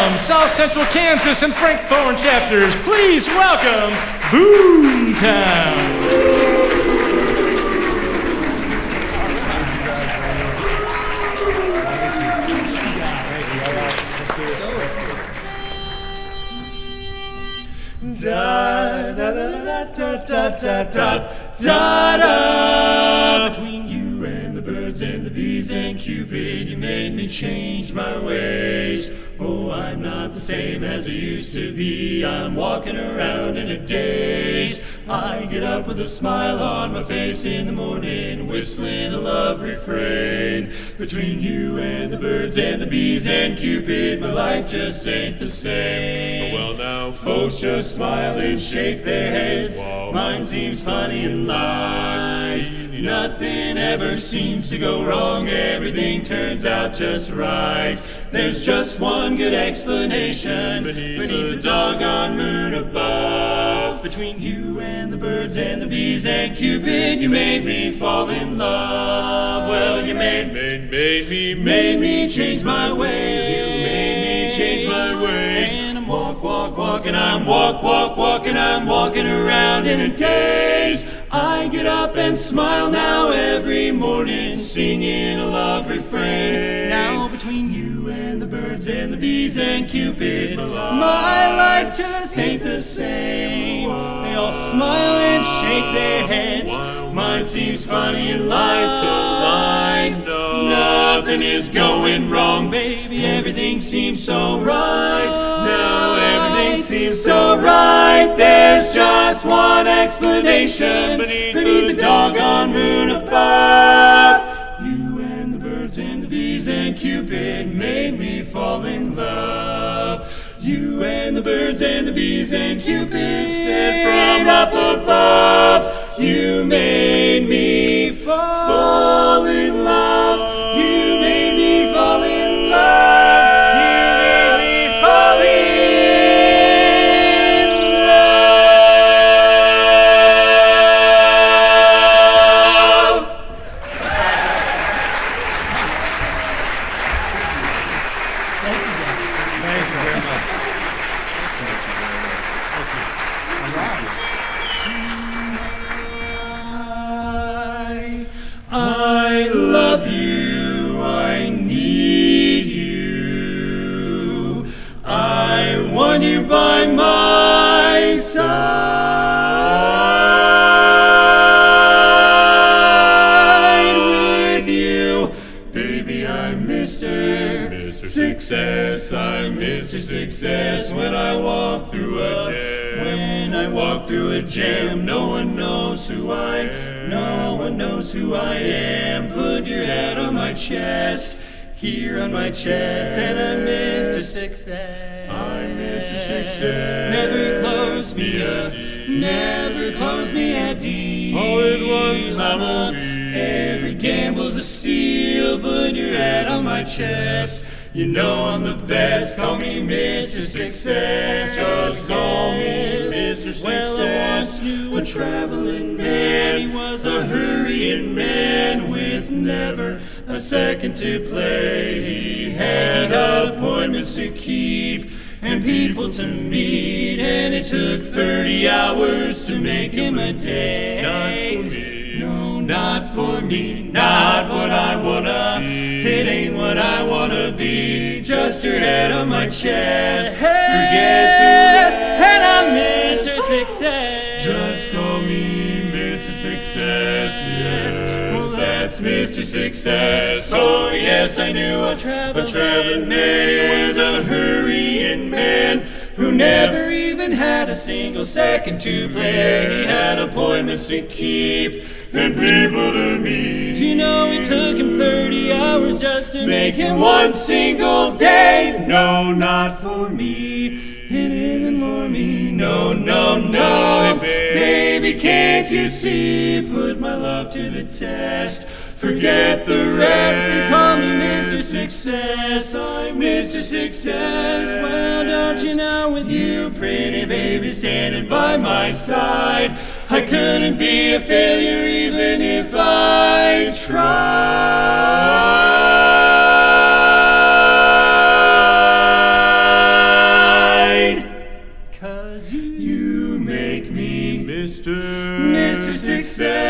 from South Central Kansas and Frank Thorne chapters, please welcome BoomTown. Da da da da da da da da da. Between you and the birds and the bees and Cupid, you made me change my ways. Oh, I'm not the same as I used to be. I'm walking around in a daze. I get up with a smile on my face in the morning, whistling a love refrain. Between you and the birds and the bees and Cupid, my life just ain't the same. Well, now Folks just smile and shake their heads. Mine seems funny and light. Nothing ever seems to go wrong. Everything turns out just right. There's just one good explanation beneath the doggone moon above. Between you and the birds and the bees and Cupid, you made me fall in love. Well, you made me change my ways. You made me change my ways. And I'm walking, I'm walking, I'm walking around in a daze. I get up and smile now every morning, singing a love refrain. Now between you and the birds and the bees and Cupid, my life just ain't the same. They all smile and shake their heads. Mine seems funny and light, so light. Nothing is going wrong, baby. Everything seems so right. Now everything seems so right. There's just one explanation beneath the doggone moon above. You and the birds and the bees and Cupid made me fall in love. You and the birds and the bees and Cupid said from up above. You made me fall in love. You made me fall in love. You made me fall in love. Thank you very much. I love you, I need you, I want you by my side. With you, baby, I'm Mr. Success. I'm Mr. Success. When I walk through a jam, when I walk through a jam, no one knows who I am. No one knows who I am. Put your hat on my chest, here on my chest, and I'm Mr. Success. I'm Mr. Success. Never close me up, never close me at D. All at once I'm a every gamble's a steal. Put your hat on my chest. You know I'm the best. Call me Mr. Success. Just call me Mr. Success. Well, I once knew a traveling man. He was a hurrying man with never a second to play. He had appointments to keep and people to meet, and it took 30 hours to make him a day. Not for me, not what I wanna be. It ain't what I wanna be. Just your head on my chest. Forget the rest, and I'm Mr. Success. Just call me Mr. Success. Yes, well, that's Mr. Success. Oh yes, I knew a traveling man. He was a hurrying man who never even had a single second to play. He had appointments to keep and people to meet. Do you know it took him 30 hours just to make him one single day? No, not for me. It isn't for me. No, no, no. Baby, can't you see? Put my love to the test. Forget the rest. They call me Mr. Success. I'm Mr. Success. Well, don't you know, with you, pretty baby, standing by my side, I couldn't be a failure even if I tried. Success.